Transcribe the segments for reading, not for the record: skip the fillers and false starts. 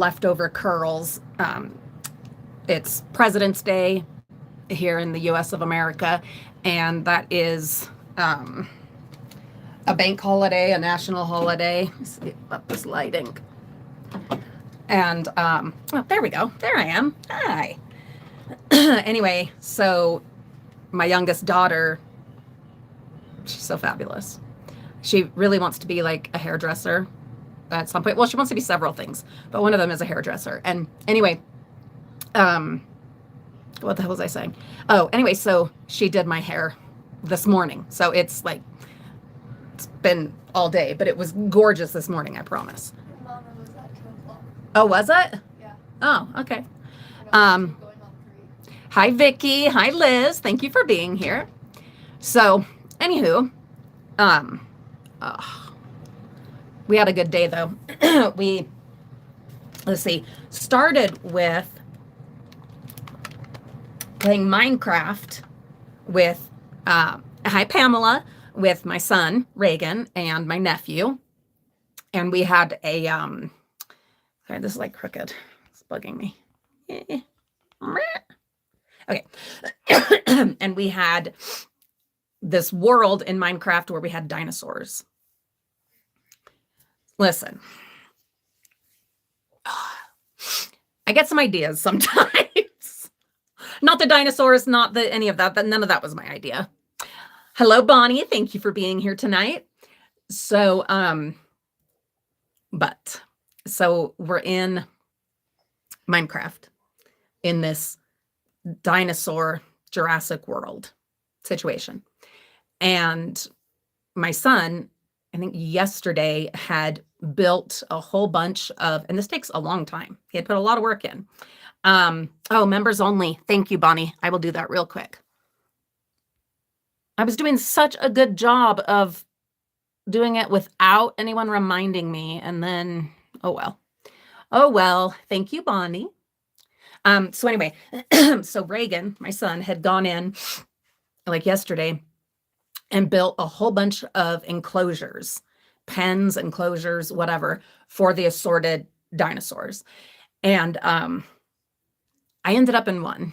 leftover curls. It's President's Day here in the US of America, and that is a bank holiday, a national holiday. Let's see about this lighting. And oh, there we go. There I am. Hi. Anyway, so my youngest daughter, she's so fabulous. She really wants to be like a hairdresser at some point. Well, she wants to be several things, but one of them is a hairdresser. And anyway, what the hell was I saying? Oh, anyway, so she did my hair this morning. So it's been all day, but it was gorgeous this morning, I promise. Mama was at 2:00. Oh, was it? Yeah. Oh, okay. Going on 3. Hi, Vicky. Hi, Liz. Thank you for being here. So, anywho, we had a good day though. Let's see, started with playing Minecraft with, hi, Pamela, with my son, Reagan, and my nephew. And we had a, sorry, this is like crooked. It's bugging me. Okay. And we had this world in Minecraft where we had dinosaurs. Listen, I get some ideas sometimes. Not the dinosaurs, not the any of that, but none of that was my idea. Hello, Bonnie. Thank you for being here tonight. So, so we're in Minecraft in this dinosaur Jurassic World situation. And my son, I think yesterday, had built a whole bunch of, and this takes a long time. He had put a lot of work in. Oh, members only. Thank you, Bonnie. I will do that real quick. I was doing such a good job of doing it without anyone reminding me. And then, oh, well. Oh, well. Thank you, Bonnie. So anyway, so Reagan, my son, had gone in like yesterday and built a whole bunch of enclosures, pens, enclosures, whatever, for the assorted dinosaurs. And I ended up in one.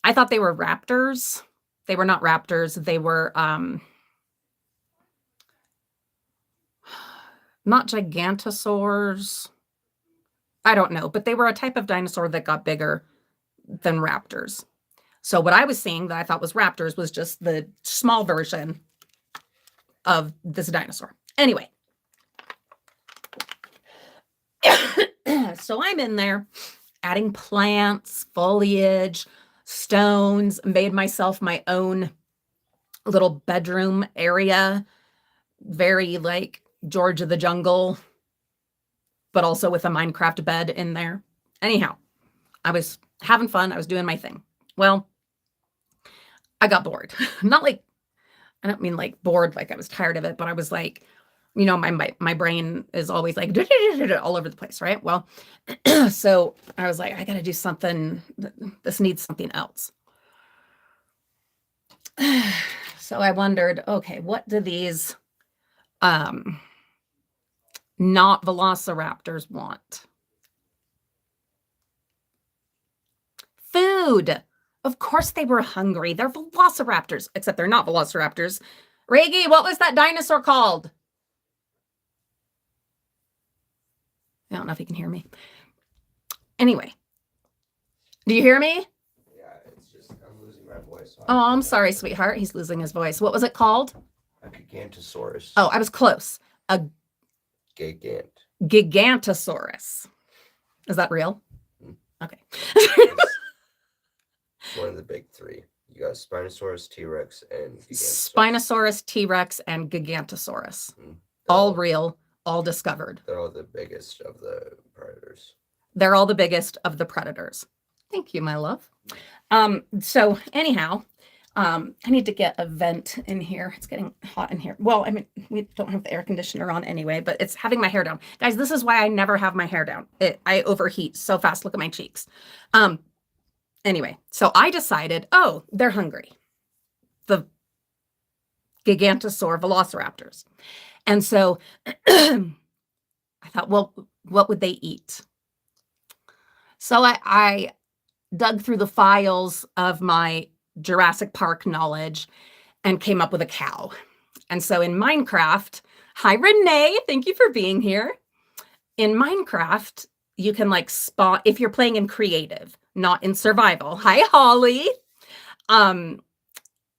I thought they were raptors. They were not raptors. They were not gigantosaurs. I don't know, but they were a type of dinosaur that got bigger than raptors. So what I was seeing that I thought was raptors was just the small version of this dinosaur. Anyway, so I'm in there adding plants, foliage, stones, made myself my own little bedroom area, very like George of the Jungle, but also with a Minecraft bed in there. Anyhow, I was having fun. I was doing my thing. Well, I got bored. Not like, I don't mean like bored, like I was tired of it, but I was like, you know, my brain is always like all over the place, right? Well, so I was like, I got to do something. This needs something else. So I wondered, okay, what do these not velociraptors want? Food. Of course they were hungry. They're velociraptors, except they're not velociraptors. Reggie, what was that dinosaur called? I don't know if you can hear me. Anyway, do you hear me? Yeah, it's just I'm losing my voice. Oh, I'm sorry, sweetheart. He's losing his voice. What was it called? A gigantosaurus. Oh, I was close. A gigantosaurus. Is that real? Okay. One of the big three. You got Spinosaurus, T-Rex, and Gigantosaurus. Spinosaurus, T-Rex, and Gigantosaurus. All real, all discovered. They're all the biggest of the predators. They're all the biggest of the predators. Thank you, my love. So anyhow, I need to get a vent in here. It's getting hot in here. Well, I mean, we don't have the air conditioner on anyway, but it's having my hair down. Guys, this is why I never have my hair down. I overheat so fast. Look at my cheeks. Anyway, so I decided, oh, they're hungry. The Gigantosaur velociraptors. And so I thought, well, what would they eat? So I dug through the files of my Jurassic Park knowledge and came up with a cow. And so in Minecraft, hi Renee, thank you for being here. In Minecraft, you can like spawn, if you're playing in creative, not in survival. Hi Holly.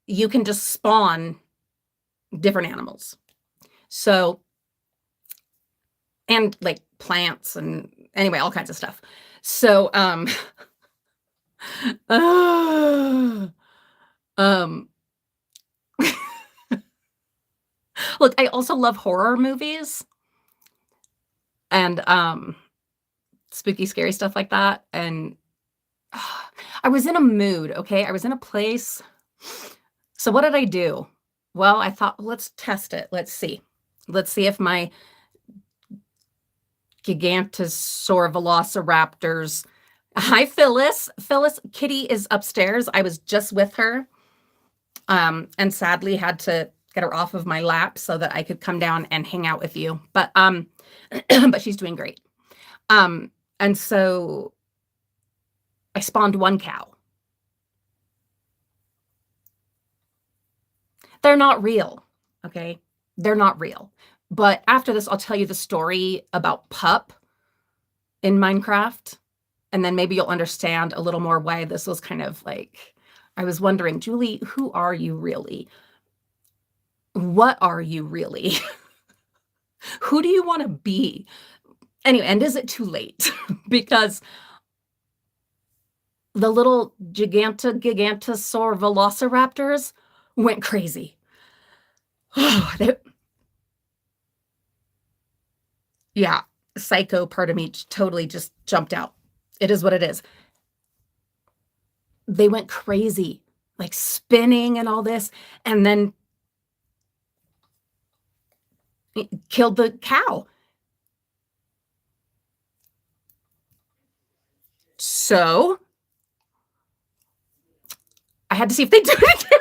You can just spawn different animals. So, and like plants and anyway, all kinds of stuff. So, look, I also love horror movies and spooky, scary stuff like that. And I was in a mood, okay? I was in a place. So what did I do? Well, I thought, let's test it. Let's see. Let's see if my Gigantosaur velociraptors. Hi, Phyllis. Phyllis, Kitty is upstairs. I was just with her. And sadly had to get her off of my lap so that I could come down and hang out with you. But but she's doing great. And so I spawned one cow. They're not real, okay? They're not real. But after this, I'll tell you the story about Pup in Minecraft. And then maybe you'll understand a little more why this was kind of like, I was wondering, Julie, who are you really? What are you really? Who do you want to be? Anyway, and is it too late? Because the little Gigantosaur velociraptors went crazy. Yeah, psycho part of me totally just jumped out. It is what it is. They went crazy, like spinning and all this, and then killed the cow. So I had to see if they do it again.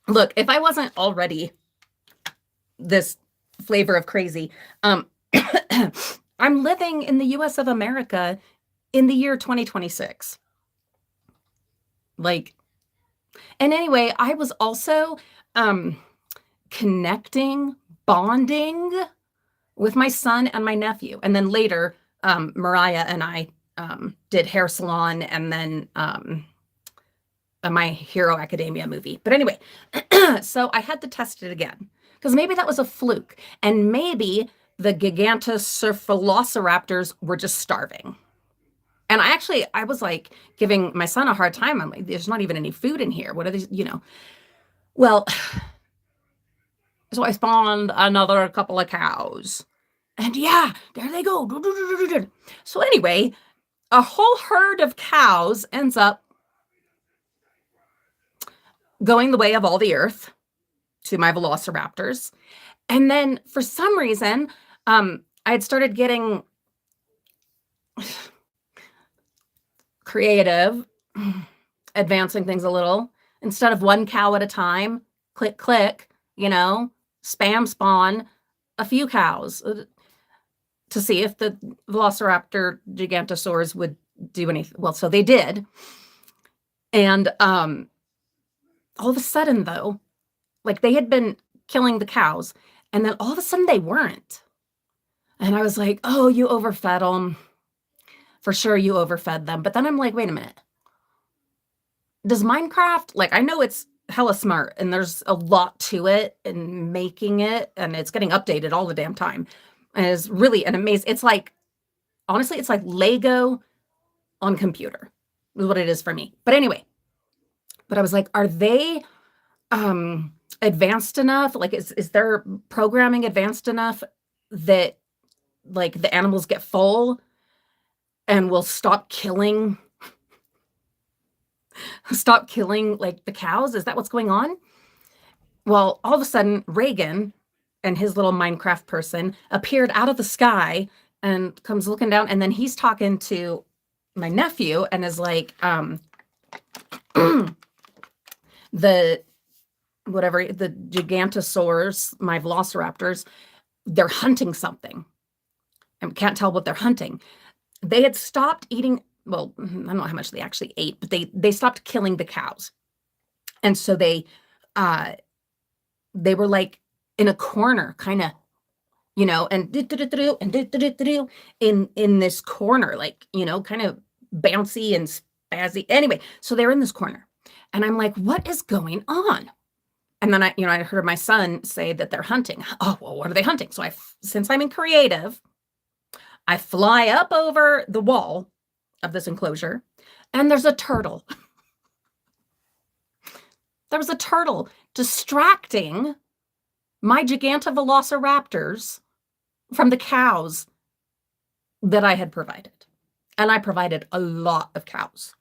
Look, if I wasn't already this flavor of crazy, I'm living in the US of America in the year 2026. Like, and anyway, I was also connecting, bonding with my son and my nephew. And then later, Mariah and I did hair salon and then My Hero Academia movie. But anyway, so I had to test it again because maybe that was a fluke. And maybe the Gigantosaurus were just starving. And I was like giving my son a hard time. I'm like, there's not even any food in here. What are these, Well, so I spawned another couple of cows. And yeah, there they go. So anyway, a whole herd of cows ends up going the way of all the earth to my velociraptors. And then for some reason, I had started getting creative, advancing things a little. Instead of one cow at a time, click, click, spam spawn a few cows to see if the Velociraptor Gigantosaurs would do anything. Well, so they did. And all of a sudden, though, like they had been killing the cows, and then all of a sudden they weren't. And I was like, oh, you overfed them. For sure you overfed them. But then I'm like, wait a minute. Does Minecraft, like I know it's hella smart and there's a lot to it and making it and it's getting updated all the damn time. And it's really an amazing, it's like, honestly, it's like Lego on computer is what it is for me. But anyway, but I was like, are they advanced enough? Like, is their programming advanced enough that like the animals get full and will stop killing like the cows? Is that what's going on? Well, all of a sudden, Reagan and his little Minecraft person appeared out of the sky and comes looking down. And then he's talking to my nephew and is like, the gigantosaurs, my velociraptors, they're hunting something. I can't tell what they're hunting. They had stopped eating. Well, I don't know how much they actually ate, but they stopped killing the cows. And so they were like in a corner, kind of, and in this corner, like, kind of bouncy and spazzy. Anyway, so they're in this corner. And I'm like, what is going on? And then I heard my son say that they're hunting. Oh, well, what are they hunting? So since I'm in creative, I fly up over the wall of this enclosure, and there's a turtle. There was a turtle distracting my gigantovelociraptors from the cows that I had provided. And I provided a lot of cows.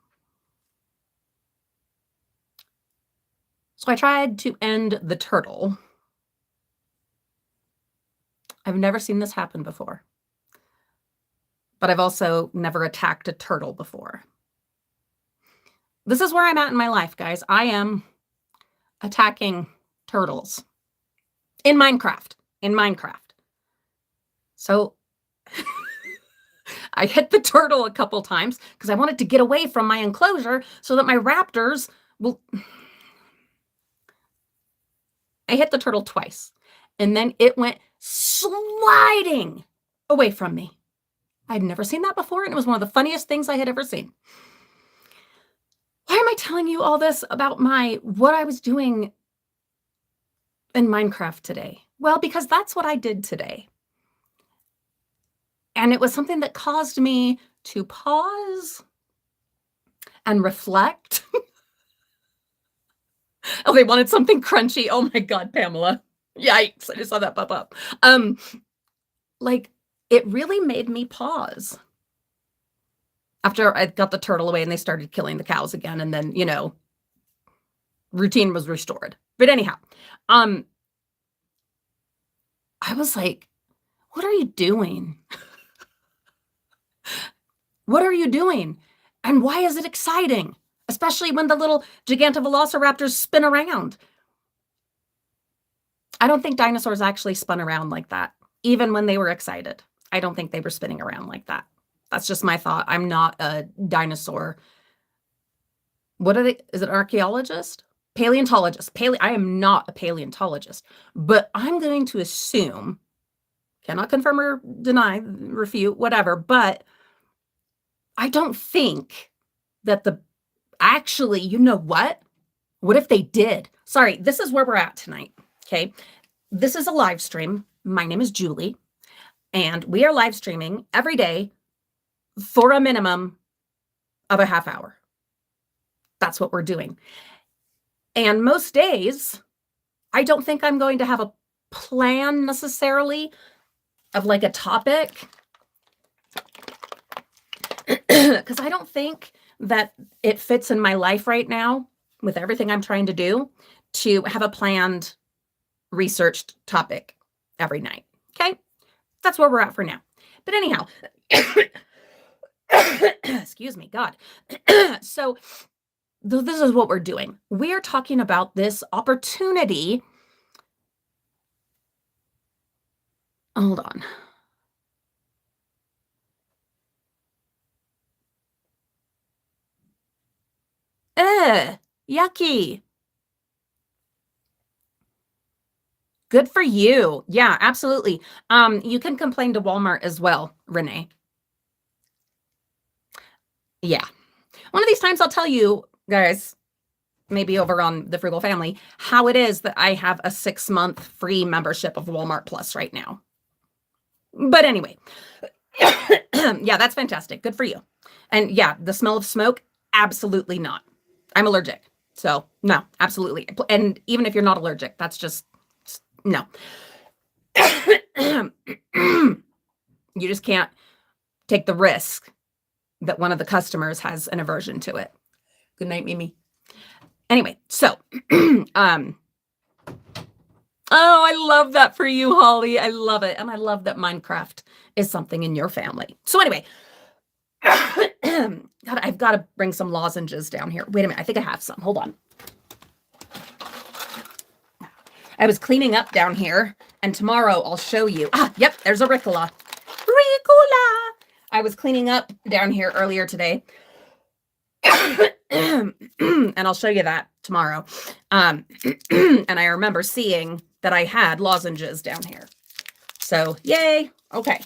So I tried to end the turtle. I've never seen this happen before. But I've also never attacked a turtle before. This is where I'm at in my life, guys. I am attacking turtles in Minecraft. So I hit the turtle a couple times because I wanted to get away from my enclosure so that my raptors will... I hit the turtle twice, and then it went sliding away from me. I'd never seen that before, and it was one of the funniest things I had ever seen. Why am I telling you all this about what I was doing in Minecraft today? Well, because that's what I did today. And it was something that caused me to pause and reflect. Oh, they wanted something crunchy. Oh my God, Pamela. Yikes, I just saw that pop up. It really made me pause. After I got the turtle away and they started killing the cows again, and then, routine was restored. But anyhow, I was like, what are you doing? What are you doing? And why is it exciting? Especially when the little gigantovelociraptors spin around. I don't think dinosaurs actually spun around like that, even when they were excited. I don't think they were spinning around like that. That's just my thought. I'm not a dinosaur. What are they? Is it an archaeologist? Paleontologist. I am not a paleontologist, but I'm going to assume, cannot confirm or deny, refute, whatever, but I don't think that actually, you know what? What if they did? Sorry, this is where we're at tonight, okay? This is a live stream. My name is Julie, and we are live streaming every day for a minimum of a half hour. That's what we're doing. And most days, I don't think I'm going to have a plan necessarily of like a topic, because I don't think that it fits in my life right now with everything I'm trying to do to have a planned, researched topic every night. Okay? That's where we're at for now. But anyhow, excuse me, God. So this is what we're doing. We are talking about this opportunity. Hold on. Yucky. Good for you. Yeah, absolutely. You can complain to Walmart as well, Renee. Yeah. One of these times I'll tell you guys, maybe over on the Frugal Family, how it is that I have a 6-month free membership of Walmart Plus right now. But anyway, yeah, that's fantastic. Good for you. And yeah, the smell of smoke, absolutely not. I'm allergic. So no, absolutely. And even if you're not allergic, that's just, no. You just can't take the risk that one of the customers has an aversion to it. Good night, Mimi. Anyway, so, oh, I love that for you, Holly. I love it. And I love that Minecraft is something in your family. So anyway, God, I've got to bring some lozenges down here. Wait a minute. I think I have some. Hold on. I was cleaning up down here, and tomorrow I'll show you. Yep, there's a Ricola. Ricola! I was cleaning up down here earlier today. And I'll show you that tomorrow. And I remember seeing that I had lozenges down here. So, yay. Okay.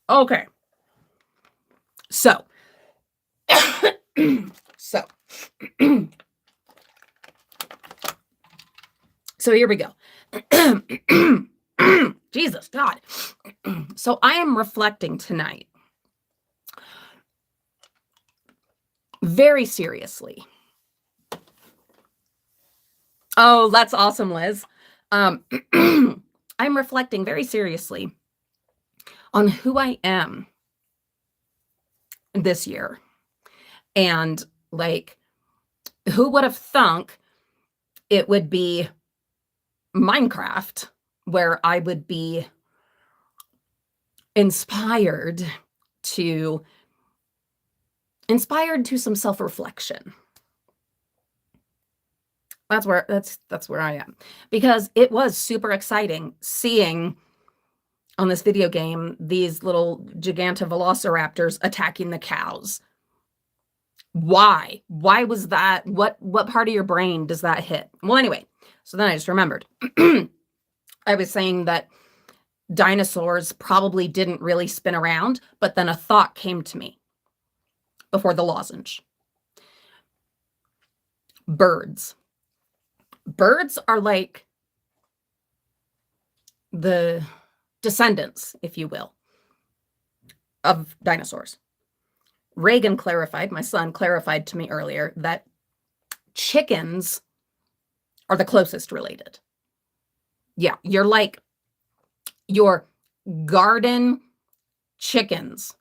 Okay. So, so here we go. Jesus, God. So I am reflecting tonight very seriously. Oh, that's awesome, Liz. I'm reflecting very seriously on who I am this year. And like, who would have thunk it would be Minecraft, where I would be inspired to some self-reflection. That's where I am, because it was super exciting seeing on this video game these little gigantovelociraptors attacking the cows. Why was that? What part of your brain does that hit? Well, anyway, so then I just remembered. I was saying that dinosaurs probably didn't really spin around, but then a thought came to me before the lozenge. Birds. Birds are like the descendants, if you will, of dinosaurs. Reagan clarified, my son clarified to me earlier, that chickens are the closest related. Yeah, you're like your garden chickens.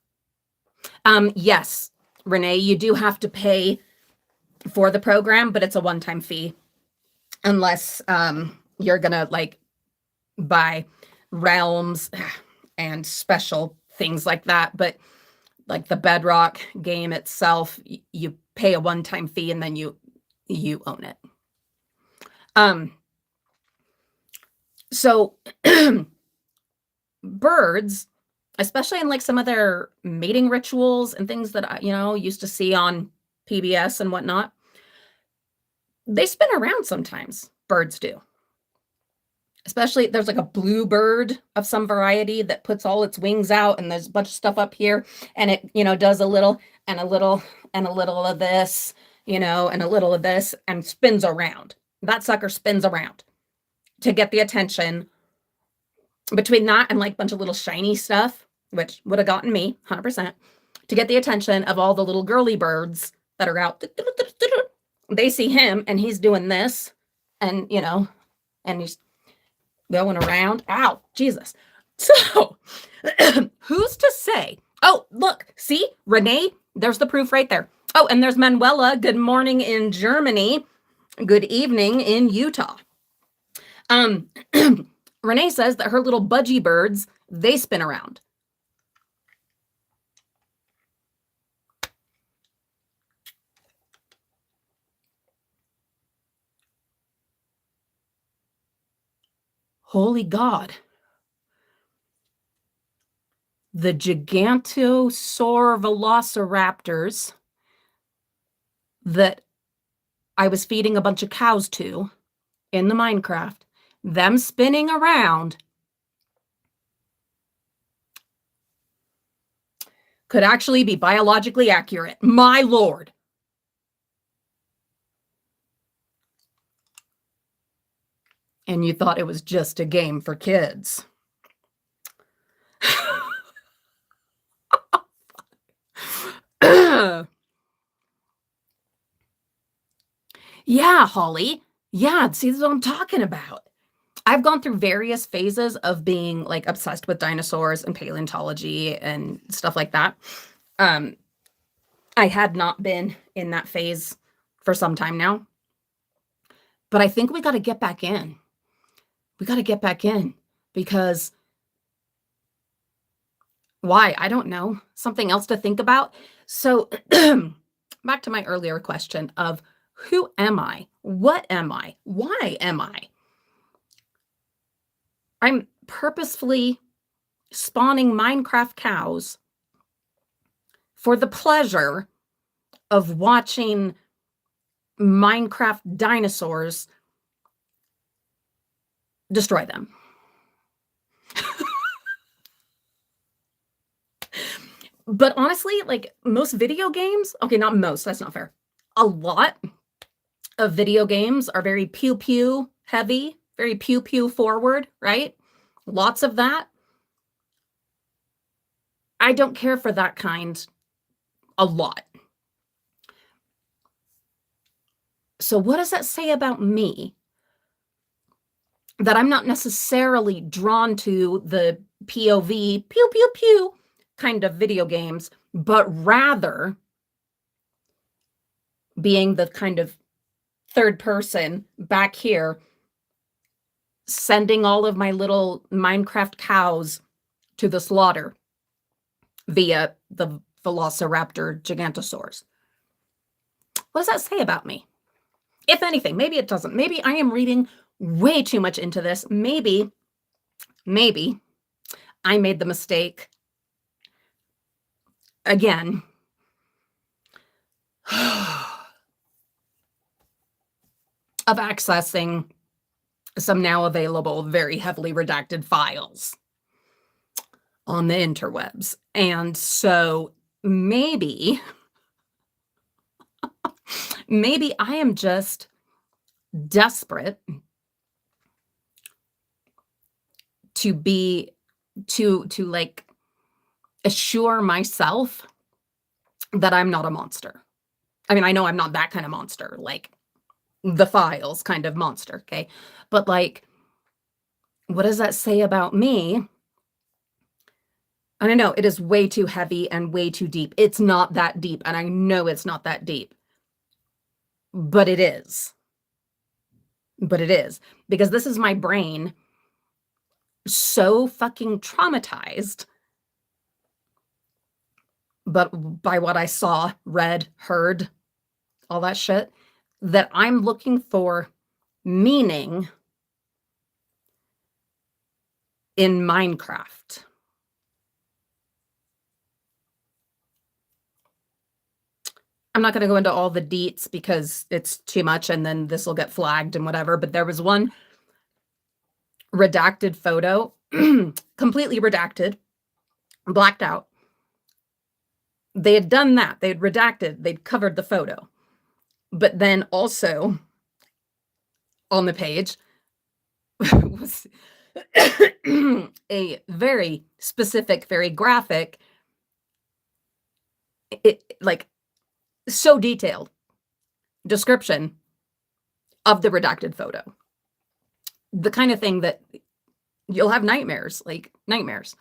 Yes, Renee, you do have to pay for the program, but it's a one-time fee. Unless you're gonna like buy realms and special things like that. But like the Bedrock game itself, you pay a one-time fee and then you own it. So birds, especially in like some of their mating rituals and things that I, used to see on PBS and whatnot, they spin around sometimes. Birds do. Especially there's like a blue bird of some variety that puts all its wings out, and there's a bunch of stuff up here, and it, does a little and a little and a little of this, and a little of this, and spins around. That sucker spins around to get the attention. Between that and like a bunch of little shiny stuff, which would have gotten me 100%, to get the attention of all the little girly birds that are out. They see him and he's doing this, and and he's going around. Ow, Jesus. So who's to say? Oh, look, see, Renee, there's the proof right there. Oh, and there's Manuela. Good morning in Germany. Good evening in Utah. Renee says that her little budgie birds, they spin around. Holy God. The gigantosaur velociraptors that I was feeding a bunch of cows to in the Minecraft, them spinning around, could actually be biologically accurate. My Lord. And you thought it was just a game for kids. Yeah, Holly. Yeah, see, this is what I'm talking about. I've gone through various phases of being like obsessed with dinosaurs and paleontology and stuff like that. I had not been in that phase for some time now, but I think we got to get back in. We got to get back in, because why? I don't know. Something else to think about. So back to my earlier question of who am I? What am I? Why am I? I'm purposefully spawning Minecraft cows for the pleasure of watching Minecraft dinosaurs destroy them. But honestly, like most video games, okay, not most, that's not fair. A lot of video games are very pew pew heavy, very pew pew forward, right? Lots of that. I don't care for that kind a lot. So what does that say about me? That I'm not necessarily drawn to the POV, pew, pew, pew kind of video games, but rather being the kind of third person back here, sending all of my little Minecraft cows to the slaughter via the Velociraptor Gigantosaurs. What does that say about me? If anything, maybe it doesn't. Maybe I am reading way too much into this. Maybe I made the mistake again of accessing some now available, very heavily redacted files on the interwebs. And so maybe I am just desperate to like assure myself that I'm not a monster. I mean, I know I'm not that kind of monster, like the files kind of monster, okay? But like, what does that say about me? I don't know. It is way too heavy and way too deep. It's not that deep, and I know it's not that deep. But it is. But it is. Because this is my brain so fucking traumatized but by what I saw, read, heard, all that shit, that I'm looking for meaning in Minecraft. I'm not going to go into all the deets because it's too much and then this will get flagged and whatever, but there was one redacted photo, completely redacted, blacked out. They had done that. They had redacted, they'd covered the photo. But then also on the page was a very specific, very graphic, like so detailed description of the redacted photo. The kind of thing that you'll have nightmares, like nightmares.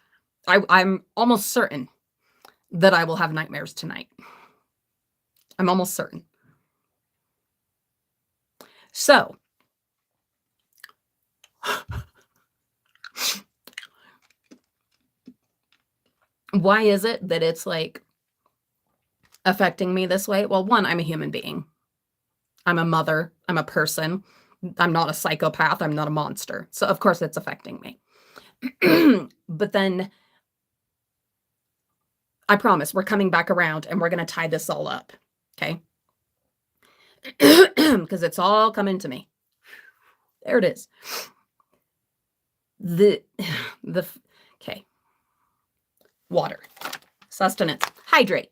I'm almost certain that I will have nightmares tonight. I'm almost certain. So, why is it that it's like affecting me this way? Well, one, I'm a human being. I'm a mother. I'm a person. I'm not a psychopath. I'm not a monster. So, of course, it's affecting me. But then I promise we're coming back around and we're going to tie this all up. Okay. Because it's all coming to me. There it is. Okay. Water. Sustenance. Hydrate.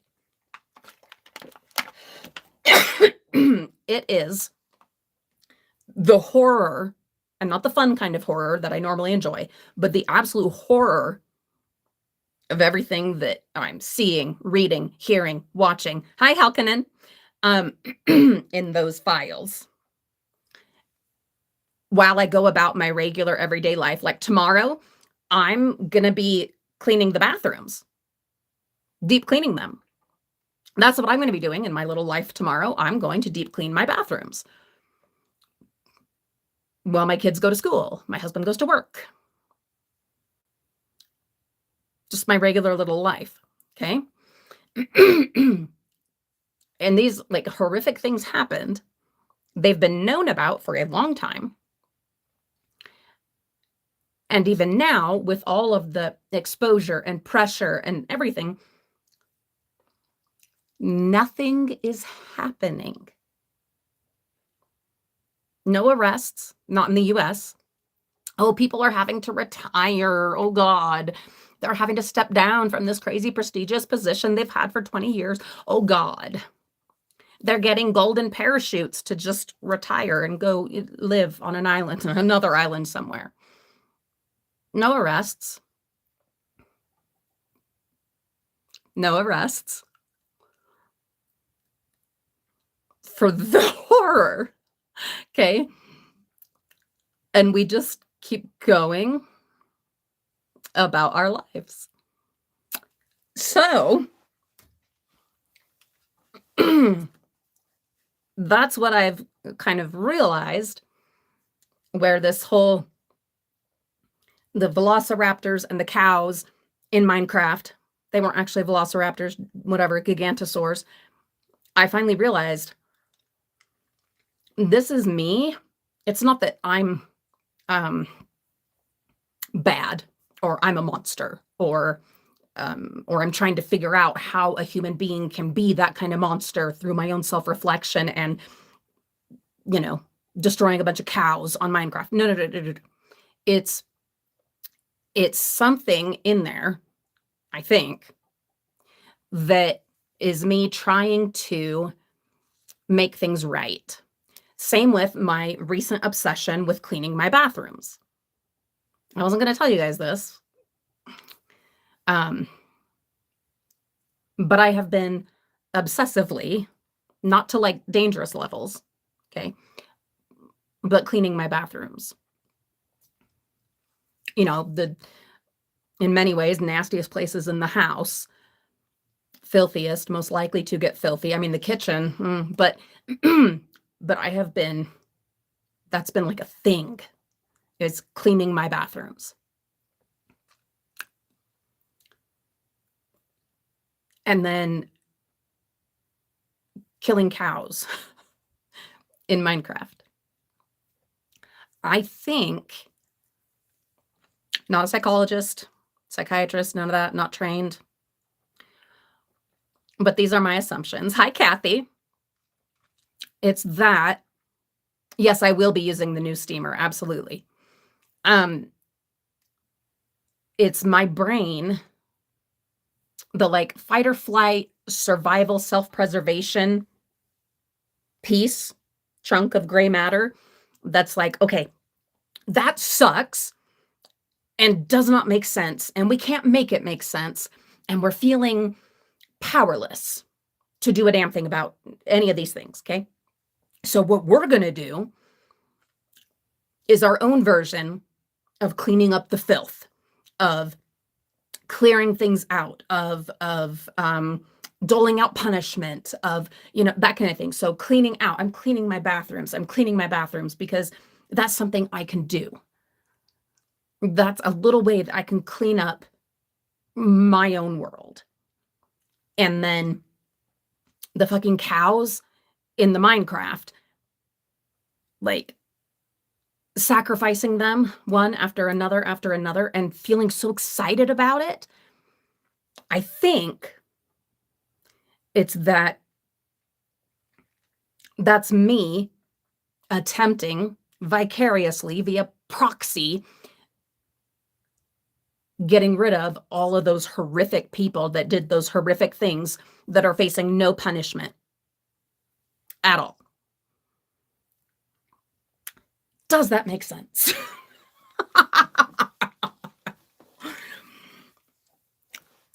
It is the horror, and not the fun kind of horror that I normally enjoy, but the absolute horror of everything that I'm seeing, reading, hearing, watching. Hi, Halkinen. In those files. While I go about my regular everyday life, like tomorrow, I'm going to be cleaning the bathrooms, deep cleaning them. That's what I'm going to be doing in my little life tomorrow. I'm going to deep clean my bathrooms. While my kids go to school, my husband goes to work. Just my regular little life, okay? And these like horrific things happened. They've been known about for a long time. And even now, with all of the exposure and pressure and everything, nothing is happening. No arrests, not in the US. Oh, people are having to retire. Oh, God. They're having to step down from this crazy prestigious position they've had for 20 years. Oh, God. They're getting golden parachutes to just retire and go live on an island, another island somewhere. No arrests. No arrests. For the horror. Okay. And we just keep going about our lives. So that's what I've kind of realized, where this whole, the velociraptors and the cows in Minecraft, they weren't actually velociraptors, whatever, gigantosaurs. I finally realized this is me. It's not that I'm bad, or I'm a monster, or I'm trying to figure out how a human being can be that kind of monster through my own self-reflection and, destroying a bunch of cows on Minecraft. No. It's something in there, I think, that is me trying to make things right. Same with my recent obsession with cleaning my bathrooms. I wasn't going to tell you guys this. But I have been obsessively, not to like dangerous levels, okay, but cleaning my bathrooms. In many ways, nastiest places in the house, filthiest, most likely to get filthy. I mean, the kitchen, but I have been, that's been like a thing, is cleaning my bathrooms. And then killing cows in Minecraft. I think, not a psychologist, psychiatrist, none of that, not trained. But these are my assumptions. Hi, Kathy. It's that, yes, I will be using the new steamer, absolutely. It's my brain, the like fight or flight, survival, self-preservation piece, chunk of gray matter that's like, okay, that sucks and does not make sense, and we can't make it make sense, and we're feeling powerless to do a damn thing about any of these things, okay? So what we're going to do is our own version of cleaning up the filth, of clearing things out, of doling out punishment, of, that kind of thing. So cleaning out, I'm cleaning my bathrooms because that's something I can do. That's a little way that I can clean up my own world. And then the fucking cows in the Minecraft, like sacrificing them one after another, and feeling so excited about it. I think it's that's me attempting vicariously via proxy getting rid of all of those horrific people that did those horrific things that are facing no punishment at all. Does that make sense?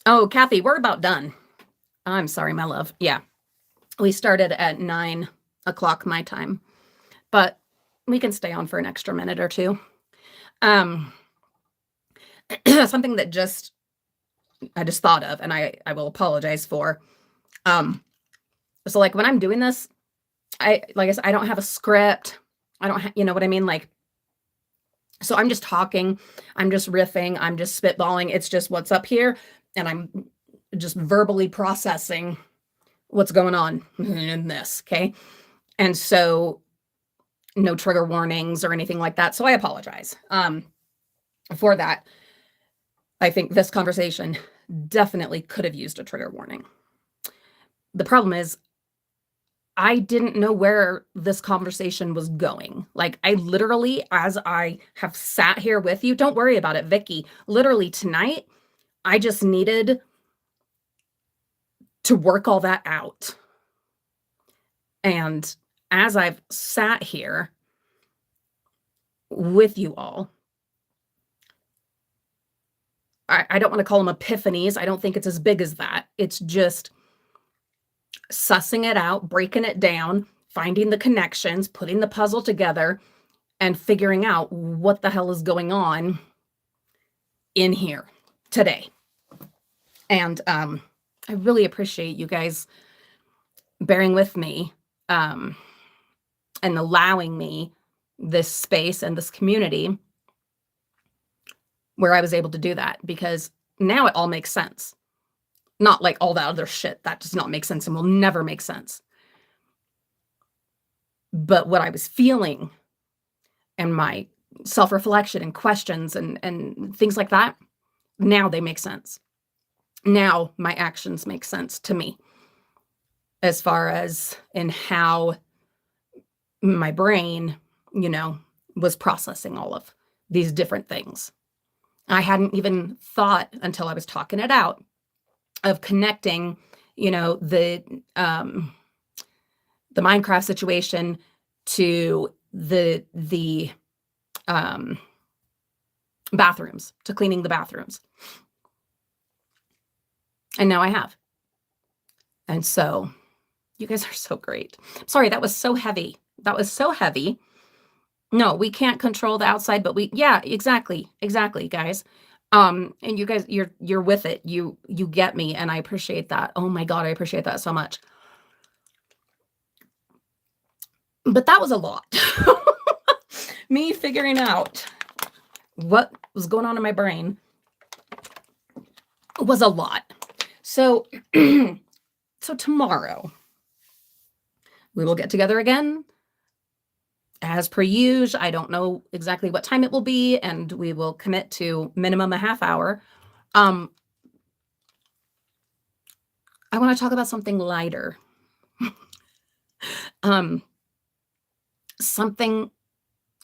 Oh, Kathy, we're about done. I'm sorry, my love. Yeah. We started at 9 o'clock my time, but we can stay on for an extra minute or two. Something that I just thought of, and I will apologize for. So like when I'm doing this, I said, I don't have a script. I don't you know what I mean? Like, so I'm just talking, I'm just riffing, I'm just spitballing. It's just what's up here. And I'm just verbally processing what's going on in this. Okay. And so no trigger warnings or anything like that. So I apologize. for that, I think this conversation definitely could have used a trigger warning. The problem is, I didn't know where this conversation was going. Like, I literally, as I have sat here with you, don't worry about it, Vicky. Literally tonight, I just needed to work all that out. And as I've sat here with you all, I don't want to call them epiphanies. I don't think it's as big as that. It's just sussing it out, breaking it down, finding the connections, putting the puzzle together, and figuring out what the hell is going on in here today. And I really appreciate you guys bearing with me and allowing me this space and this community where I was able to do that, because now it all makes sense. Not like all that other shit that does not make sense and will never make sense. But what I was feeling and my self-reflection and questions and things like that, now they make sense. Now my actions make sense to me, as far as in how my brain, was processing all of these different things. I hadn't even thought until I was talking it out of connecting, the Minecraft situation to the bathrooms, to cleaning the bathrooms. And now I have. And so you guys are so great. Sorry, that was so heavy. That was so heavy. No, we can't control the outside, but yeah, exactly, guys. And you guys, you're with it. You get me, and I appreciate that. Oh my God, I appreciate that so much. But that was a lot. Me figuring out what was going on in my brain was a lot. So, so tomorrow we will get together again. As per usual, I don't know exactly what time it will be, and we will commit to minimum a half hour. I want to talk about something lighter. Something,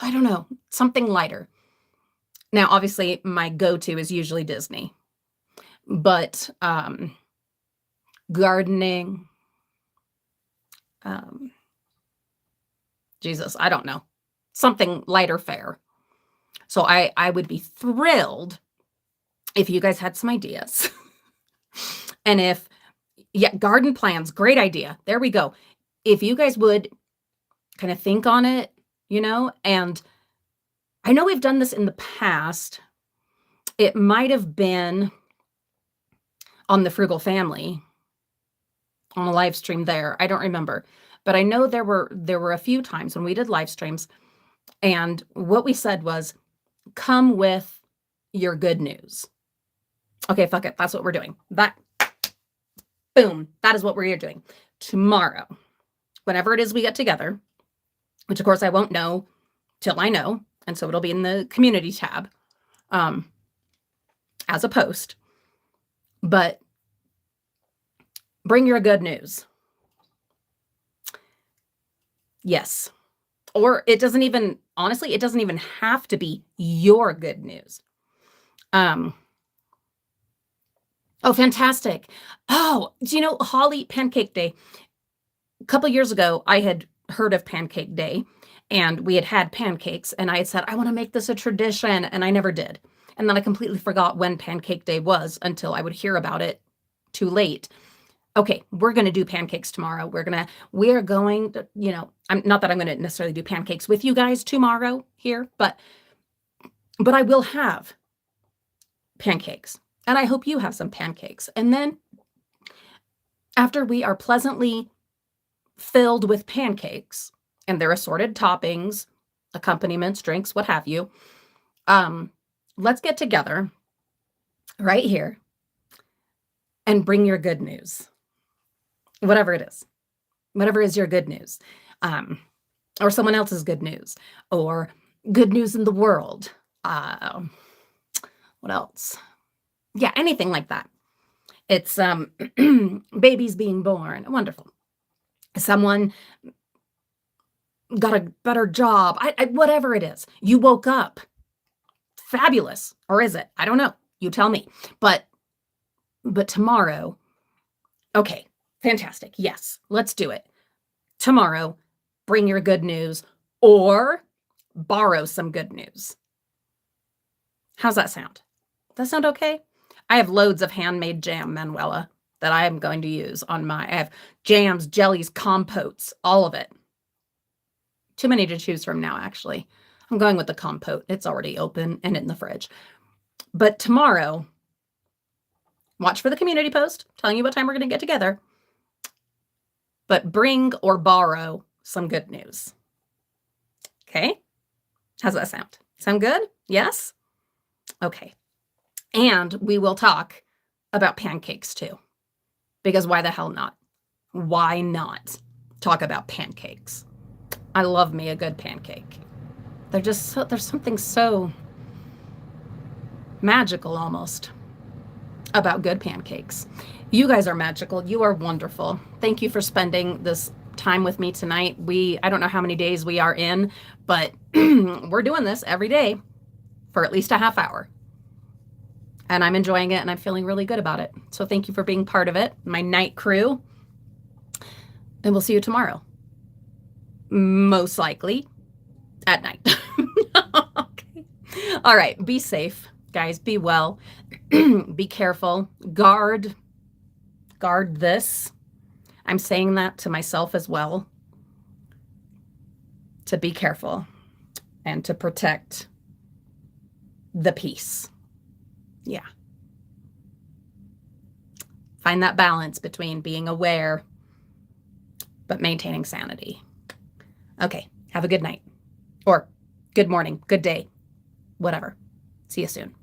I don't know, something lighter. Now, obviously, my go-to is usually Disney, but gardening, Jesus, I don't know, something lighter fare. So I would be thrilled if you guys had some ideas. And garden plans, great idea. There we go. If you guys would kind of think on it, and I know we've done this in the past. It might have been on the Frugal Family, on a live stream there. I don't remember. But I know there were a few times when we did live streams, and what we said was, come with your good news. Okay, fuck it. That's what we're doing. Boom. That is what we're doing. Tomorrow, whenever it is we get together, which of course I won't know till I know. And so it'll be in the community tab as a post. But bring your good news. Yes. Or it doesn't even, honestly, it doesn't even have to be your good news. Oh, fantastic. Oh, do you know Holly Pancake Day? A couple years ago, I had heard of Pancake Day, and we had pancakes, and I had said, I want to make this a tradition, and I never did. And then I completely forgot when Pancake Day was until I would hear about it too late. Okay, we're going to do pancakes tomorrow. We're going to, I'm not that I'm going to necessarily do pancakes with you guys tomorrow here, but I will have pancakes, and I hope you have some pancakes. And then after we are pleasantly filled with pancakes and their assorted toppings, accompaniments, drinks, what have you, let's get together right here and bring your good news. Whatever it is, whatever is your good news, or someone else's good news, or good news in the world. What else? Yeah, anything like that. It's babies being born. Wonderful. Someone got a better job. Whatever it is. You woke up. Fabulous. Or is it? I don't know. You tell me. But tomorrow, okay, fantastic. Yes, let's do it. Tomorrow, bring your good news or borrow some good news. How's that sound? Does that sound okay? I have loads of handmade jam, Manuela, that I am going to use on I have jams, jellies, compotes, all of it. Too many to choose from now, actually. I'm going with the compote. It's already open and in the fridge. But tomorrow, watch for the community post telling you what time we're going to get together. But bring or borrow some good news. Okay? How's that sound? Sound good? Yes? Okay. And we will talk about pancakes too. Because why the hell not? Why not talk about pancakes? I love me a good pancake. They're just so, there's something so magical almost about good pancakes. You guys are magical. You are wonderful. Thank you for spending this time with me tonight. I don't know how many days we are in, but we're doing this every day for at least a half hour. And I'm enjoying it and I'm feeling really good about it. So thank you for being part of it, my night crew. And we'll see you tomorrow. Most likely at night. Okay. All right. Be safe, guys. Be well. Be careful. Guard this. I'm saying that to myself as well. To be careful and to protect the peace. Yeah. Find that balance between being aware but maintaining sanity. Okay. Have a good night or good morning, good day, whatever. See you soon.